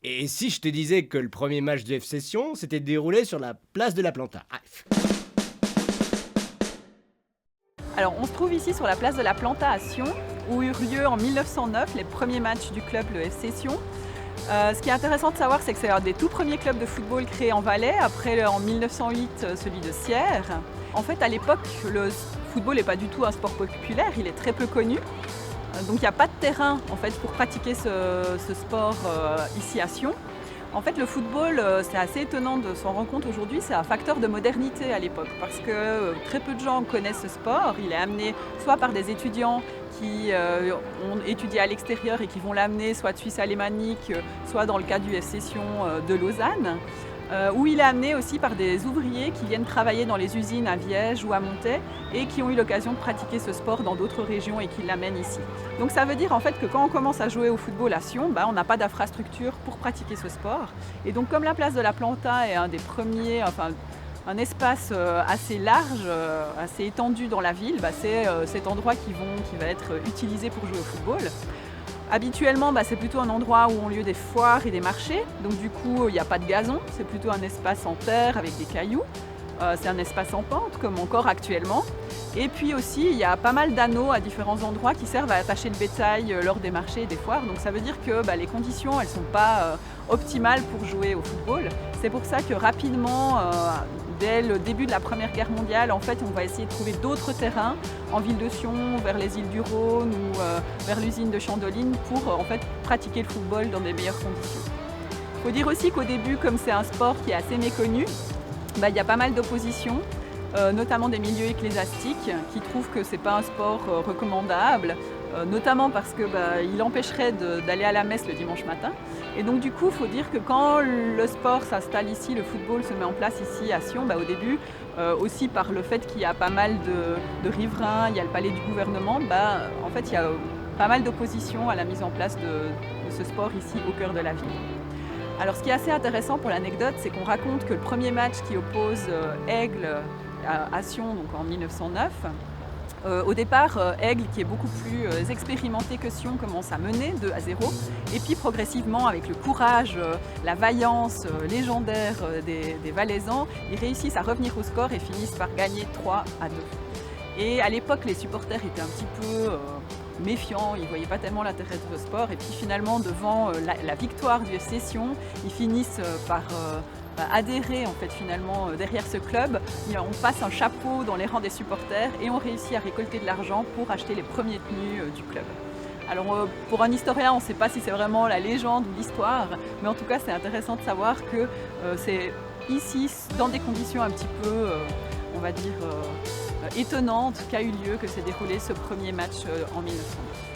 Et si je te disais que le premier match de F Session s'était déroulé sur la place de la Planta? Ah, Alors, on se trouve ici sur la place de la Planta à Sion, où eurent lieu en 1909 les premiers matchs du club, le F Session. Ce qui est intéressant de savoir, c'est que c'est un des tout premiers clubs de football créés en Valais, après en 1908 celui de Sierre. En fait, à l'époque, le football n'est pas du tout un sport populaire, il est très peu connu. Donc il n'y a pas de terrain en fait, pour pratiquer ce sport ici à Sion. En fait, le football, c'est assez étonnant de s'en rendre compte aujourd'hui, c'est un facteur de modernité à l'époque parce que très peu de gens connaissent ce sport. Il est amené soit par des étudiants qui ont étudié à l'extérieur et qui vont l'amener soit de Suisse alémanique, soit dans le cas du F Session de Lausanne. Où il est amené aussi par des ouvriers qui viennent travailler dans les usines à Viège ou à Montaix et qui ont eu l'occasion de pratiquer ce sport dans d'autres régions et qui l'amènent ici. Donc ça veut dire en fait que quand on commence à jouer au football à Sion, on n'a pas d'infrastructure pour pratiquer ce sport. Et donc comme la place de la Planta est un des premiers, enfin un espace assez large, assez étendu dans la ville, c'est cet endroit qui va être utilisé pour jouer au football. Habituellement, c'est plutôt un endroit où ont lieu des foires et des marchés. Donc du coup, il n'y a pas de gazon, c'est plutôt un espace en terre avec des cailloux. C'est un espace en pente, comme encore actuellement. Et puis aussi, il y a pas mal d'anneaux à différents endroits qui servent à attacher le bétail lors des marchés et des foires. Donc ça veut dire que les conditions, elles ne sont pas optimales pour jouer au football. C'est pour ça que rapidement, dès le début de la Première Guerre mondiale, en fait, on va essayer de trouver d'autres terrains en ville de Sion, vers les îles du Rhône ou vers l'usine de Chandoline pour en fait, pratiquer le football dans des meilleures conditions. Il faut dire aussi qu'au début, comme c'est un sport qui est assez méconnu, il y a pas mal d'opposition, notamment des milieux ecclésiastiques qui trouvent que ce n'est pas un sport recommandable, notamment parce qu'il empêcherait d'aller à la messe le dimanche matin. Et donc du coup, il faut dire que quand le sport s'installe ici, le football se met en place ici à Sion, au début, aussi par le fait qu'il y a pas mal de riverains, il y a le palais du gouvernement, en fait il y a pas mal d'opposition à la mise en place de ce sport ici au cœur de la ville. Alors ce qui est assez intéressant pour l'anecdote, c'est qu'on raconte que le premier match qui oppose Aigle à Sion, donc en 1909, au départ, Aigle, qui est beaucoup plus expérimenté que Sion, commence à mener 2-0. Et puis progressivement, avec le courage, la vaillance légendaire des Valaisans, ils réussissent à revenir au score et finissent par gagner 3-2. Et à l'époque, les supporters étaient un petit peu méfiants, ils ne voyaient pas tellement l'intérêt de ce sport. Et puis finalement, devant la victoire du F Session, ils finissent par adhérer en fait finalement derrière ce club. On passe un chapeau dans les rangs des supporters et on réussit à récolter de l'argent pour acheter les premiers tenues du club. Alors pour un historien, on ne sait pas si c'est vraiment la légende ou l'histoire, mais en tout cas c'est intéressant de savoir que c'est ici, dans des conditions un petit peu, on va dire, étonnantes, qu'a eu lieu, que s'est déroulé ce premier match en 1909.